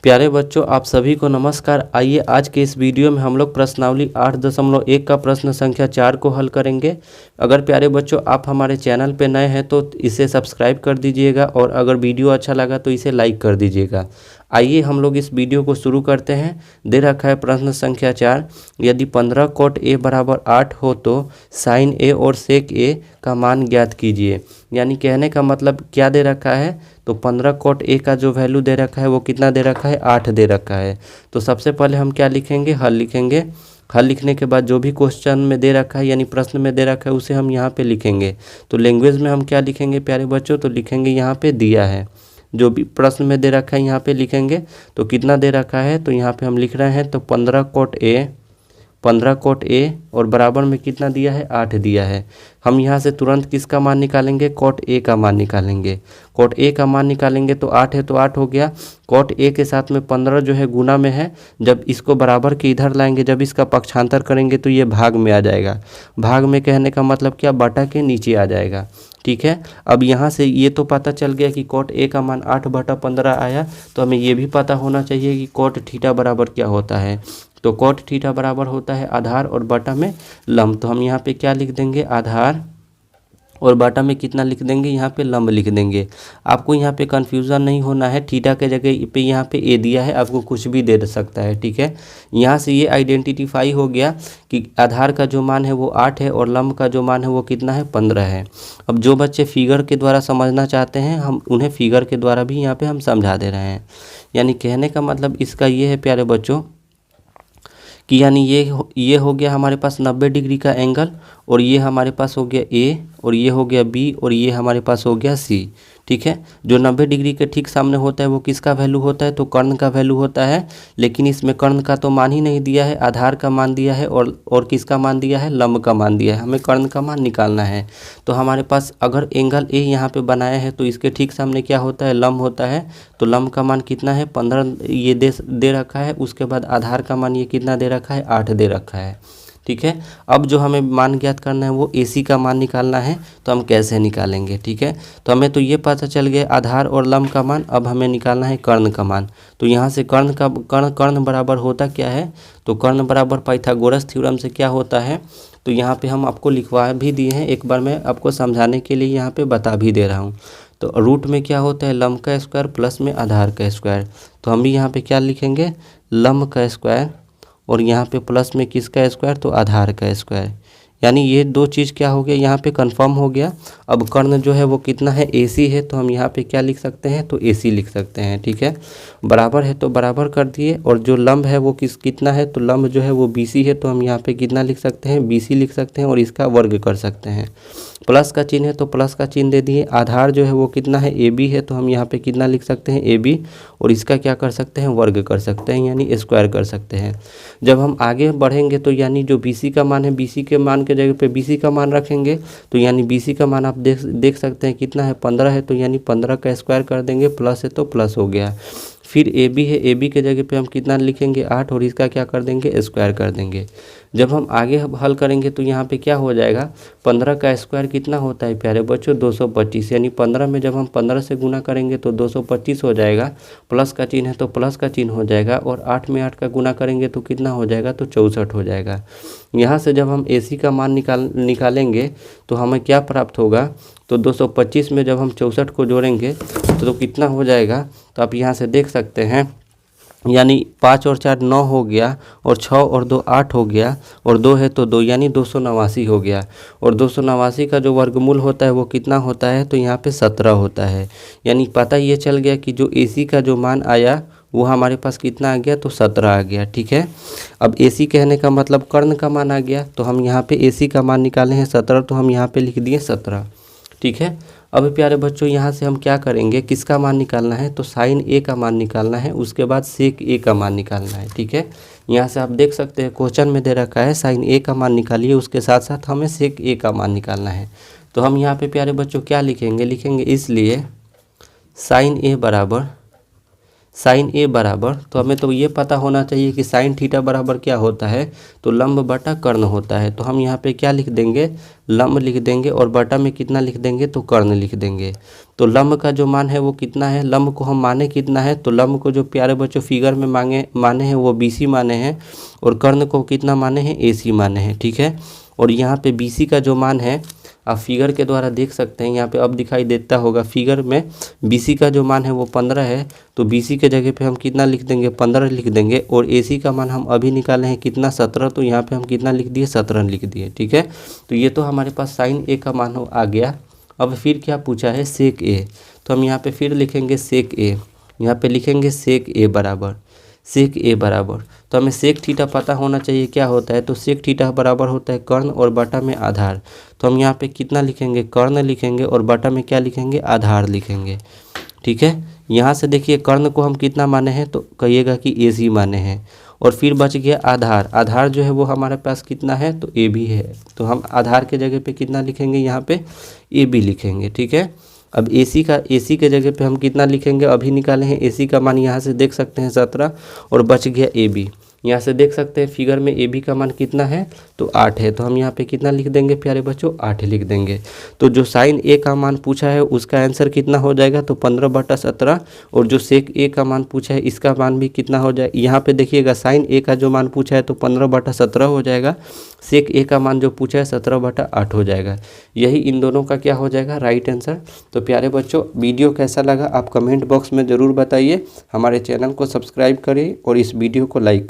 प्यारे बच्चों, आप सभी को नमस्कार। आइए आज के इस वीडियो में हम लोग प्रश्नावली 8.1 का प्रश्न संख्या 4 को हल करेंगे। अगर प्यारे बच्चों आप हमारे चैनल पे नए हैं तो इसे सब्सक्राइब कर दीजिएगा और अगर वीडियो अच्छा लगा तो इसे लाइक कर दीजिएगा। आइए हम लोग इस वीडियो को शुरू करते हैं। दे रखा है प्रश्न संख्या 4, यदि 15 cot a बराबर 8 हो तो साइन a और सेक a का मान ज्ञात कीजिए। यानी कहने का मतलब क्या दे रखा है, तो 15 cot a का जो वैल्यू दे रखा है वो कितना दे रखा है, 8 दे रखा है। तो सबसे पहले हम क्या लिखेंगे, हल लिखेंगे। हल लिखने के बाद जो भी क्वेश्चन में दे रखा है यानी प्रश्न में दे रखा है उसे हम यहाँ पे लिखेंगे। तो लैंग्वेज में हम क्या लिखेंगे प्यारे बच्चों, तो लिखेंगे यहाँ पे दिया है। जो भी प्रश्न में दे रखा है यहाँ पे लिखेंगे। तो कितना दे रखा है, तो यहाँ पे हम लिख रहे हैं तो 15 cot a और बराबर में कितना दिया है, 8 दिया है। हम यहाँ से तुरंत किसका मान निकालेंगे, cot a का मान निकालेंगे। cot a का मान निकालेंगे तो 8 है तो 8 हो गया। cot a के साथ में 15 जो है गुना में है, जब इसको बराबर के इधर लाएंगे, जब इसका पक्षांतर करेंगे तो ये भाग में आ जाएगा। भाग में कहने का मतलब क्या, बटा के नीचे आ जाएगा। ठीक है, अब यहाँ से ये तो पता चल गया कि cot a का मान 8/15 आया। तो हमें ये भी पता होना चाहिए कि cot थीटा बराबर क्या होता है। तो cot थीटा बराबर होता है आधार और बटा में लंब। तो हम यहाँ पे क्या लिख देंगे, आधार और बटा में कितना लिख देंगे, यहाँ पे लंब लिख देंगे। आपको यहाँ पे कन्फ्यूज़न नहीं होना है, थीटा के जगह पे यहाँ पे ए दिया है, आपको कुछ भी दे सकता है। ठीक है, यहाँ से ये आइडेंटिफाई हो गया कि आधार का जो मान है वो 8 है और लंब का जो मान है वो कितना है, 15 है। अब जो बच्चे फिगर के द्वारा समझना चाहते हैं हम उन्हें फिगर के द्वारा भी यहाँ पर हम समझा दे रहे हैं। यानी कहने का मतलब इसका ये है प्यारे बच्चों कि यानी ये हो गया हमारे पास 90 डिग्री का एंगल, और ये हमारे पास हो गया ए, और ये हो गया बी, और ये हमारे पास हो गया सी। ठीक है, जो 90 डिग्री के ठीक सामने होता है वो किसका वैल्यू होता है, तो कर्ण का वैल्यू होता है। लेकिन इसमें कर्ण का तो मान ही नहीं दिया है, आधार का मान दिया है और किसका मान दिया है, लंब का मान दिया है। हमें कर्ण का मान निकालना है। तो हमारे पास अगर एंगल ए यहाँ पे बनाया है तो इसके ठीक सामने क्या होता है, लंब होता है। तो लंब का मान कितना है, 15 ये दे रखा है। उसके बाद आधार का मान ये कितना दे रखा है, 8 दे रखा है। ठीक है, अब जो हमें मान ज्ञात करना है वो AC का मान निकालना है। तो हम कैसे निकालेंगे, ठीक है, तो हमें तो ये पता चल गया आधार और लंब का मान। अब हमें निकालना है कर्ण का मान। तो यहाँ से कर्ण बराबर होता क्या है, तो कर्ण बराबर पाइथागोरस थ्योरम से क्या होता है, तो यहाँ पे हम आपको लिखवा भी दिए हैं। एक बार मैं आपको समझाने के लिए यहाँ पे बता भी दे रहा हूँ। तो रूट में क्या होता है, लंब का स्क्वायर प्लस में आधार का स्क्वायर। तो हम भी यहाँ पे क्या लिखेंगे, लंब का स्क्वायर, और यहाँ पे प्लस में किसका स्क्वायर, तो आधार का स्क्वायर। यानी ये दो चीज़ क्या हो गया, यहाँ पे कंफर्म हो गया। अब कर्ण जो है वो कितना है, AC है। तो हम यहाँ पे क्या लिख सकते हैं, तो AC लिख सकते हैं। ठीक है, बराबर है तो बराबर कर दिए। और जो लंब है वो कितना है, तो लंब जो है वो BC है। तो हम यहाँ पे कितना लिख सकते हैं, BC लिख सकते हैं और इसका वर्ग कर सकते हैं। प्लस का चिन्ह है तो प्लस का चिन्ह दे दिए। आधार जो है वो कितना है, AB है। तो हम यहाँ पे कितना लिख सकते हैं, AB, और इसका क्या कर सकते हैं, वर्ग कर सकते हैं, यानी स्क्वायर कर सकते हैं। जब हम आगे बढ़ेंगे तो यानी जो BC का मान है, BC के मान के जगह पे BC का मान रखेंगे। तो यानी BC का मान आप देख सकते हैं कितना है, 15 है। तो यानी 15 का स्क्वायर कर देंगे, प्लस है तो प्लस हो गया। फिर AB है, AB के जगह पे हम कितना लिखेंगे, 8, और इसका क्या कर देंगे, स्क्वायर कर देंगे। जब हम आगे हल करेंगे तो यहाँ पे क्या हो जाएगा, 15 का स्क्वायर कितना होता है प्यारे बच्चों, 225। यानी 15 में जब हम 15 से गुना करेंगे तो 225 हो जाएगा। प्लस का चिन्ह है तो प्लस का चिन्ह हो जाएगा, और 8 में 8 का गुना करेंगे तो कितना हो जाएगा, तो 64 हो जाएगा। यहाँ से जब हम AC का मान निकालेंगे तो हमें क्या प्राप्त होगा, तो 225 में जब हम 64 को जोड़ेंगे तो कितना हो जाएगा, तो आप यहाँ से देख सकते हैं। यानी 5 और 4 9 हो गया, और 6 और 2 8 हो गया, और 2 है तो 2, यानी 289 हो गया। और 289 का जो वर्गमूल होता है वो कितना होता है, तो यहाँ पे 17 होता है। यानी पता ये चल गया कि जो AC का जो मान आया वो हमारे पास कितना आ गया, तो 17 आ गया। ठीक है, अब AC कहने का मतलब कर्ण का मान आ गया। तो हम यहाँ पे AC का मान निकाले हैं 17, तो हम यहाँ पे लिख दिए 17। ठीक है, अब प्यारे बच्चों यहाँ से हम क्या करेंगे, किसका मान निकालना है, तो साइन A का मान निकालना है। उसके बाद सेक A का मान निकालना है। ठीक है, यहाँ से आप देख सकते हैं क्वेश्चन में दे रखा है साइन A का मान निकालिए, उसके साथ साथ हमें सेक A का मान निकालना है। तो हम यहाँ पे प्यारे बच्चों क्या लिखेंगे, इसलिए साइन A बराबर साइन ए बराबर, तो हमें तो ये पता होना चाहिए कि साइन थीटा बराबर क्या होता है, तो लंब बटा कर्ण होता है। तो हम यहाँ पे क्या लिख देंगे, लंब लिख देंगे और बटा में कितना लिख देंगे, तो कर्ण लिख देंगे। तो लंब का जो मान है वो कितना है, लंब को हम माने कितना है, तो लंब को जो प्यारे बच्चों फिगर में माने हैं वो BC माने हैं, और कर्ण को कितना माने हैं, AC माने हैं। ठीक है, और यहाँ पे BC का जो मान है आप फिगर के द्वारा देख सकते हैं, यहाँ पे अब दिखाई देता होगा फिगर में, BC का जो मान है वो 15 है, तो BC के जगह पे हम कितना लिख देंगे, 15 लिख देंगे। और AC का मान हम अभी निकाले हैं कितना, 17, तो यहाँ पे हम कितना लिख दिए, 17 लिख दिए। ठीक है, तो ये तो हमारे पास साइन A का मान आ गया। अब फिर क्या पूछा है, सेक A, तो हम यहाँ पे फिर लिखेंगे सेक A, यहाँ पे लिखेंगे सेक A बराबर, सेक A बराबर, तो हमें सेक थीटा पता होना चाहिए क्या होता है, तो सेक थीटा बराबर होता है कर्ण और बटा में आधार। तो हम यहाँ पे कितना लिखेंगे, कर्ण लिखेंगे और बटा में क्या लिखेंगे, आधार लिखेंगे। ठीक है, यहाँ से देखिए कर्ण को हम कितना माने हैं, तो कहिएगा कि AC माने हैं, और फिर बच गया आधार। आधार जो है वो हमारे पास कितना है, तो AB है, तो हम आधार के जगह पे कितना लिखेंगे, यहाँ पे AB लिखेंगे। ठीक है, अब AC के जगह पे हम कितना लिखेंगे, अभी निकाले हैं AC का मान, यहाँ से देख सकते हैं 17, और बच गया AB। यहाँ से देख सकते हैं फिगर में AB का मान कितना है, तो 8 है, तो हम यहाँ पे कितना लिख देंगे प्यारे बच्चों, 8 लिख देंगे। तो जो साइन A का मान पूछा है उसका आंसर कितना हो जाएगा, तो 15/17, और जो सेक A का मान पूछा है इसका मान भी कितना हो जाए, यहाँ पे देखिएगा साइन A का जो मान पूछा है तो 15/17 हो जाएगा, सेक A का मान जो पूछा है 17/8 हो जाएगा। यही इन दोनों का क्या हो जाएगा, राइट आंसर। तो प्यारे बच्चों वीडियो कैसा लगा आप कमेंट बॉक्स में ज़रूर बताइए, हमारे चैनल को सब्सक्राइब करें और इस वीडियो को लाइक करें।